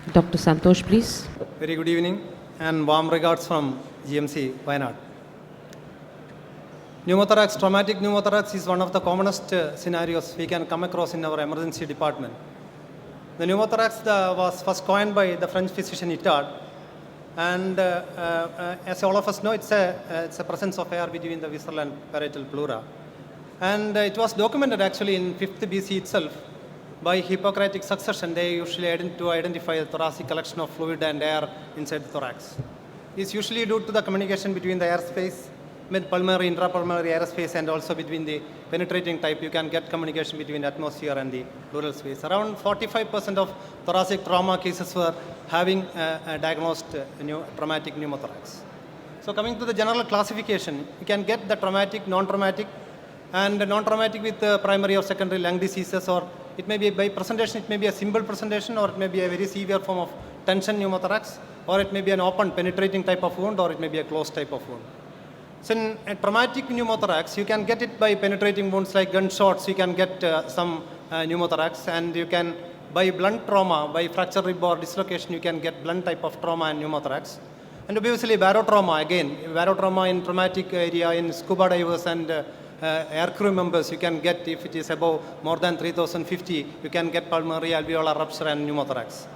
Dr. Santhosh, please. Very good evening and warm regards from GMC Wayanad. Pneumothorax, traumatic pneumothorax is one of the commonest scenarios we can come across in our emergency department. The pneumothorax was first coined by the French physician Itard, and as all of us know, it's a presence of air between the visceral and parietal pleura. And it was documented actually in 5th BC itself by Hippocratic succession. They usually identify the thoracic collection of fluid and air inside the thorax. It's usually due to the communication between the airspace, pulmonary, intrapulmonary aerospace, and also between the penetrating type. You can get communication between the atmosphere and the pleural space. Around 45% of thoracic trauma cases were having diagnosed traumatic pneumothorax. So coming to the general classification, you can get the traumatic, non-traumatic, and non-traumatic with primary or secondary lung diseases, or it may be by presentation, it may be a simple presentation, or it may be a very severe form of tension pneumothorax, or it may be an open penetrating type of wound, or it may be a closed type of wound. So in a traumatic pneumothorax, you can get it by penetrating wounds like gunshots, you can get some pneumothorax, and you can, by blunt trauma, by fracture rib or dislocation, you can get blunt type of trauma and pneumothorax. And obviously barotrauma, again, barotrauma in traumatic area, in scuba divers and aircrew members, you can get, if it is above more than 3050, you can get pulmonary alveolar rupture and pneumothorax.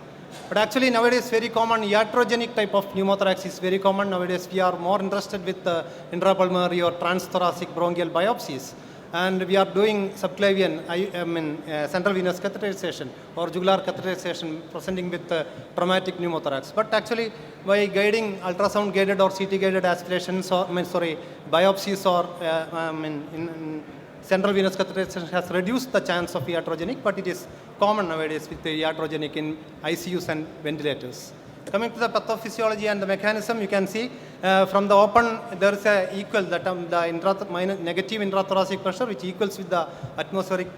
But actually nowadays very common iatrogenic type of pneumothorax is very common. Nowadays we are more interested with intrapulmonary or transthoracic bronchial biopsies. And we are doing subclavian, central venous catheterization or jugular catheterization presenting with traumatic pneumothorax. But actually by guiding ultrasound guided or CT guided aspirations or, biopsies or in central venous catheterization has reduced the chance of iatrogenic, but it is common nowadays with the iatrogenic in ICUs and ventilators. Coming to the pathophysiology and the mechanism, you can see from the open there is a equal, the negative intrathoracic pressure which equals with the atmospheric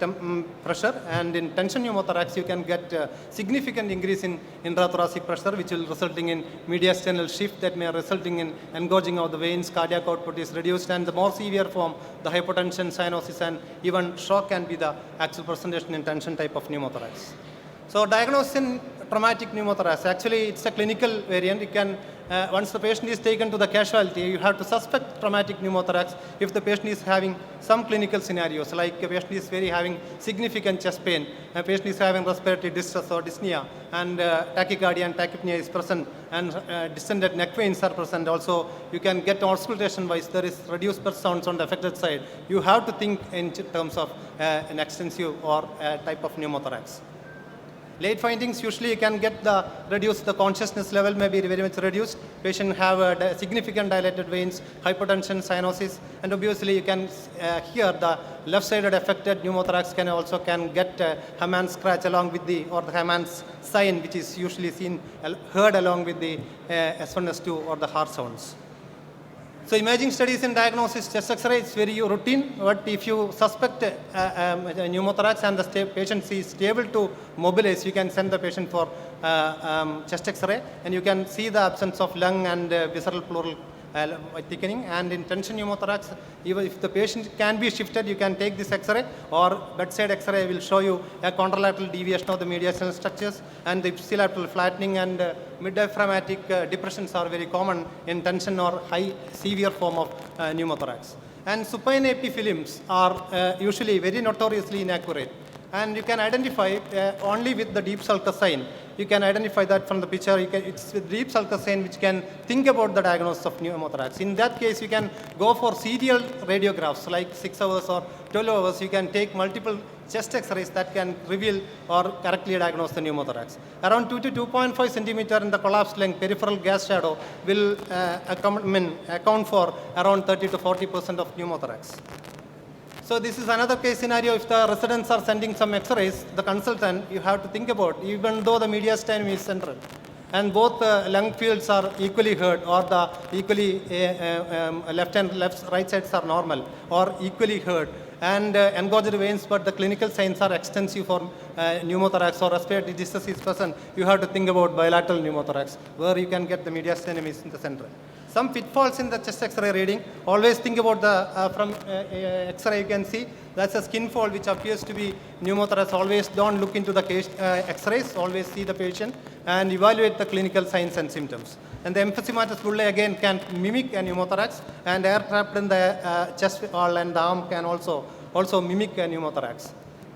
pressure, and in tension pneumothorax you can get significant increase in intrathoracic pressure which will resulting in mediastinal shift that may resulting in engorging of the veins, cardiac output is reduced, and the more severe form, the hypotension, cyanosis, and even shock can be the actual presentation in tension type of pneumothorax. So diagnosis in traumatic pneumothorax, actually it's a clinical variant. You can, once the patient is taken to the casualty, you have to suspect traumatic pneumothorax if the patient is having some clinical scenarios, like a patient is having significant chest pain, a patient is having respiratory distress or dyspnea, and tachycardia and tachypnea is present, and distended neck veins are present. Also, you can get auscultation wise, there is reduced burst sounds on the affected side. You have to think in terms of an extensive or type of pneumothorax. Late findings, usually you can get the consciousness level may be very much reduced. Patient have significant dilated veins, hypotension, cyanosis, and obviously you can hear the left-sided affected pneumothorax can get Hammond's scratch along with the Hammond's sign, which is usually heard along with the S1, S2 or the heart sounds. So imaging studies in diagnosis, chest X-ray is very routine, but if you suspect a pneumothorax and the patient is stable to mobilize, you can send the patient for chest X-ray, and you can see the absence of lung and visceral pleural thickening. And in tension pneumothorax, even if the patient can be shifted, you can take this X-ray, or bedside X-ray will show you a contralateral deviation of the mediastinal structures, and the ipsilateral flattening and mid-diaphragmatic depressions are very common in tension or high severe form of pneumothorax. And supine epifilms are usually very notoriously inaccurate, and you can identify only with the deep sulcus sign. You can identify that from the picture. It's with deep sulcus sign which can think about the diagnosis of pneumothorax. In that case, you can go for serial radiographs like 6 hours or 12 hours. You can take multiple chest X-rays that can reveal or correctly diagnose the pneumothorax. Around 2 to 2.5 centimeter in the collapsed lung peripheral gas shadow will account for around 30 to 40% of pneumothorax. So this is another case scenario. If the residents are sending some X-rays, the consultant, you have to think about, even though the mediastinum is central, and both lung fields are equally heard, or the equally right sides are normal, or equally heard, and engorged veins, but the clinical signs are extensive for pneumothorax or respiratory distress is present, you have to think about bilateral pneumothorax, where you can get the mediastinum is in the center. Some pitfalls in the chest X-ray reading. Always think about the from X-ray you can see that's a skin fold which appears to be pneumothorax. Always don't look into the X-rays. Always see the patient and evaluate the clinical signs and symptoms. And the emphysematous bullae again can mimic a pneumothorax, and air trapped in the chest wall and the arm can also mimic a pneumothorax.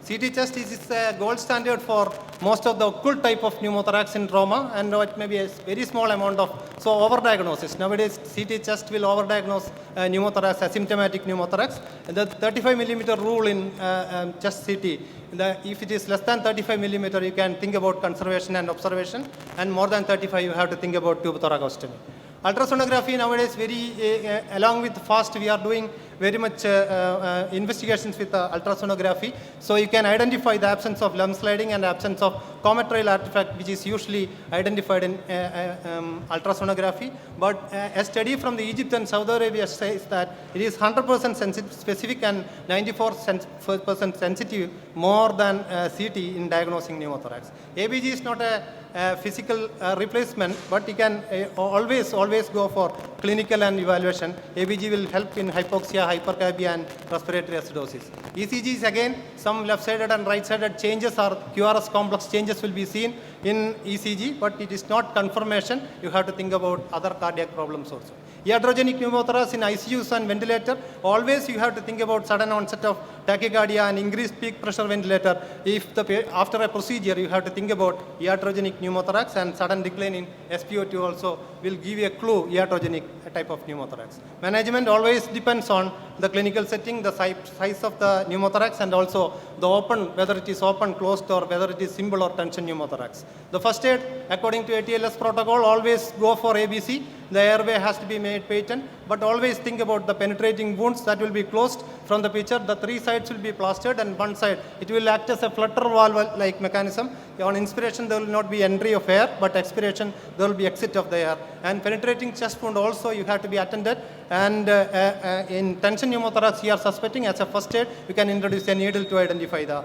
CT chest is the gold standard for most of the occult type of pneumothorax in trauma, and it may be a very small amount of overdiagnosis. Nowadays, CT chest will overdiagnose pneumothorax, asymptomatic pneumothorax. And the 35 millimeter rule in chest CT, if it is less than 35 millimeter, you can think about conservation and observation, and more than 35, you have to think about tube thoracostomy. Ultrasonography nowadays, along with FAST, we are doing very much investigations with ultrasonography. So you can identify the absence of lump sliding and absence of comet-rail artifact, which is usually identified in ultrasonography. But a study from the Egypt and Saudi Arabia says that it is 100% specific and 94% sensitive more than CT in diagnosing pneumothorax. ABG is not a physical replacement, but you can always go for clinical and evaluation. ABG will help in hypoxia, hypercapnia, and respiratory acidosis. ECG is again some left-sided and right-sided changes or QRS complex changes will be seen in ECG, but it is not confirmation. You have to think about other cardiac problems also. Iatrogenic pneumothorax in ICUs and ventilator, always you have to think about sudden onset of tachycardia and increased peak pressure ventilator. If after a procedure, you have to think about iatrogenic pneumothorax, and sudden decline in SpO2 also will give you a clue iatrogenic type of pneumothorax. Management always depends on the clinical setting, the size of the pneumothorax, and also the open, whether it is open, closed, or whether it is simple or tension pneumothorax. The first aid, according to ATLS protocol, always go for ABC. The airway has to be made patent, but always think about the penetrating wounds that will be closed from the picture. The three sides will be plastered, and one side, it will act as a flutter valve-like mechanism. On inspiration, there will not be entry of air, but expiration, there will be exit of the air. And penetrating chest wound also, you have to be attended. And in tension pneumothorax, you are suspecting as a first aid, you can introduce a needle to identify the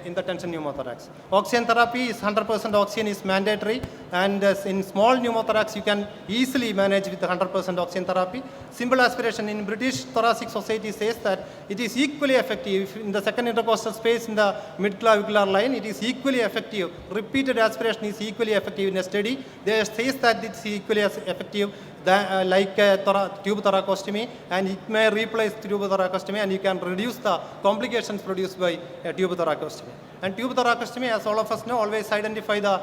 in the tension pneumothorax. Oxygen therapy is 100% oxygen is mandatory, and in small pneumothorax, you can easily manage with 100% oxygen therapy. Simple aspiration in British Thoracic Society says that it is equally effective in the second intercostal space in the mid-clavicular line. It is equally effective. Repeated aspiration is equally effective in a study. They say that it is equally as effective like tube thoracostomy, and it may replace tube thoracostomy, and you can reduce the complications produced by tube thoracostomy. And tube thoracostomy, as all of us know, always identify the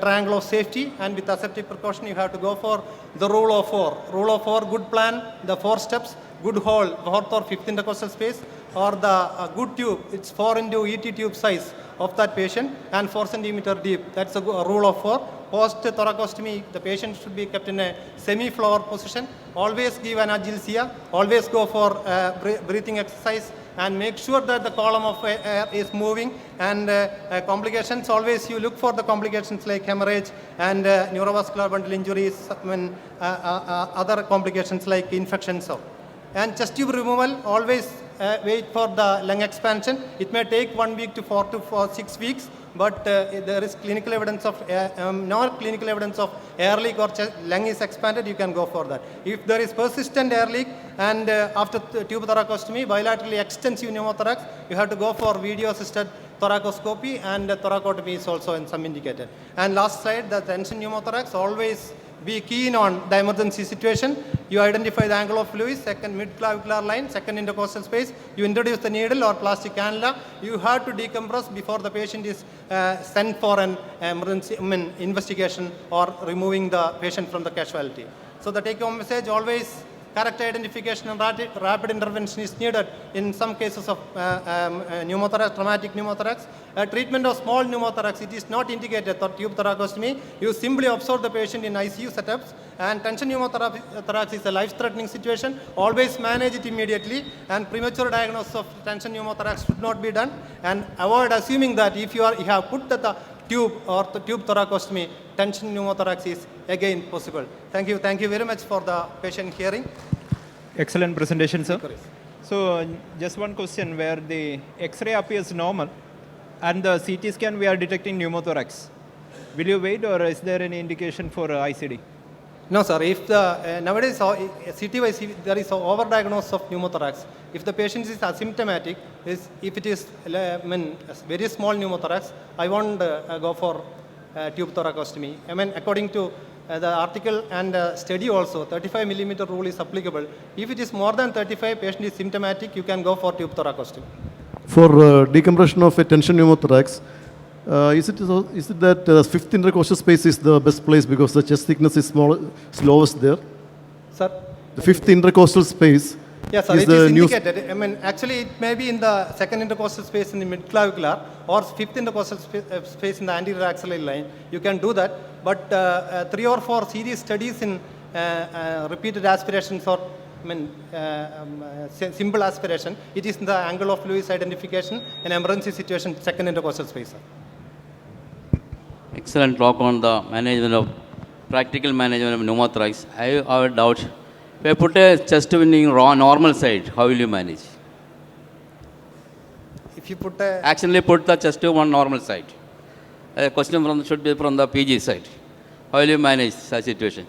triangle of safety, and with aseptic precaution, you have to go for the rule of 4. Rule of 4, good plan, the 4 steps, good hole, 4th or 5th intercostal space, or the good tube, it's 4 into ET tube size of that patient, and 4 centimeter deep. That's a rule of 4. Post thoracostomy, the patient should be kept in a semi-floor position. Always give analgesia. Always go for breathing exercise, and make sure that the column of air is moving. And complications, always you look for the complications like hemorrhage and neurovascular bundle injuries, other complications like infections. And chest tube removal, always wait for the lung expansion. It may take 1 week to 4 to 6 weeks, but there is clinical evidence of not clinical evidence of air leak or lung is expanded, you can go for that. If there is persistent air leak and after tube thoracostomy, bilaterally extensive pneumothorax, you have to go for video assisted thoracoscopy, and thoracotomy is also in some indicated. And last slide, the tension pneumothorax, always be keen on the emergency situation. You identify the angle of Lewis, second mid-clavicular line, second intercostal space. You introduce the needle or plastic cannula. You have to decompress before the patient is sent for an emergency investigation or removing the patient from the casualty. So the take-home message, always correct identification and rapid intervention is needed in some cases of pneumothorax, traumatic pneumothorax. Treatment of small pneumothorax, it is not indicated for tube thoracostomy. You simply observe the patient in ICU setups, and tension pneumothorax is a life-threatening situation. Always manage it immediately, and premature diagnosis of tension pneumothorax should not be done. And avoid assuming that if you have put the tube or the tube thoracostomy, tension pneumothorax is again possible. Thank you very much for the patient hearing. Excellent presentation, sir. So just one question, where the X-ray appears normal and the CT scan we are detecting pneumothorax. Will you wait, or is there any indication for ICD? No, sir. If the nowadays CT by CT, there is a overdiagnosis of pneumothorax. If the patient is asymptomatic, if it is very small pneumothorax, I won't go for tube thoracostomy. I mean, according to the article and study also, 35 millimeter rule is applicable. If it is more than 35, patient is symptomatic, you can go for tube thoracostomy. For decompression of a tension pneumothorax, is it that fifth intercostal space is the best place because the chest thickness is lowest there? Sir? The fifth intercostal space. Yes, sir. It is indicated. I mean, actually, it may be in the second intercostal space in the midclavicular or fifth intercostal space in the anterior axillary line. You can do that. But 3 or 4 serious studies in repeated aspirations or simple aspiration, it is in the angle of Lewis identification and emergency situation, second intercostal space. Sir. Excellent talk on the practical management of pneumothorax. I have a doubt. If I put a chest winding normal side, how will you manage? If you put Actually put the chest to one normal side. A question should be from the PG side. How will you manage such situation?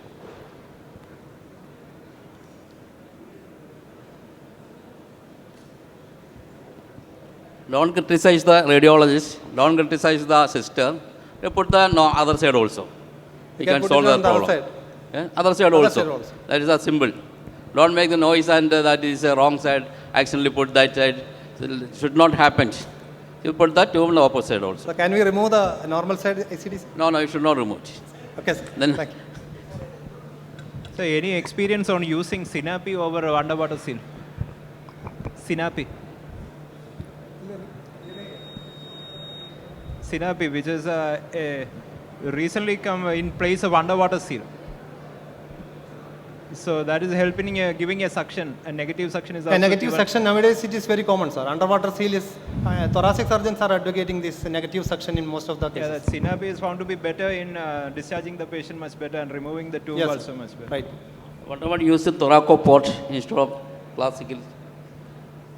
Don't criticize the radiologist. Don't criticize the sister. You put the other side also. You can solve the problem. Other side also. That is a symbol. Don't make the noise and that is a wrong side. Accidentally put that side. It should not happen. You put that tube on the opposite side also. So can we remove the normal side ICDC? No, you should not remove it. Okay, sir. Then Thank you. So any experience on using Sinapi over underwater seal? Sinapi. Sinapi, which is recently come in place of underwater seal. So that is helping giving a suction. A negative suction is also A negative given. suction nowadays it is very common, sir. Underwater seal is thoracic surgeons are advocating this negative suction in most of the Yeah, cases. that Sinapi is found to be better in discharging the patient much better and removing the tube Yes, also much better. right. what about use the thoracoport instead of classical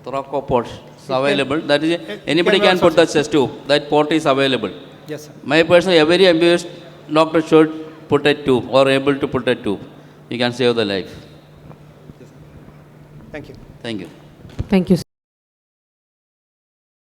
thoracoport? It's available. That is anybody can can also put the chest tube. That port is available. Yes, sir. My personal, every MBBS doctor should put a tube or able to put a tube. You can save the life. Thank you. Thank you. Thank you.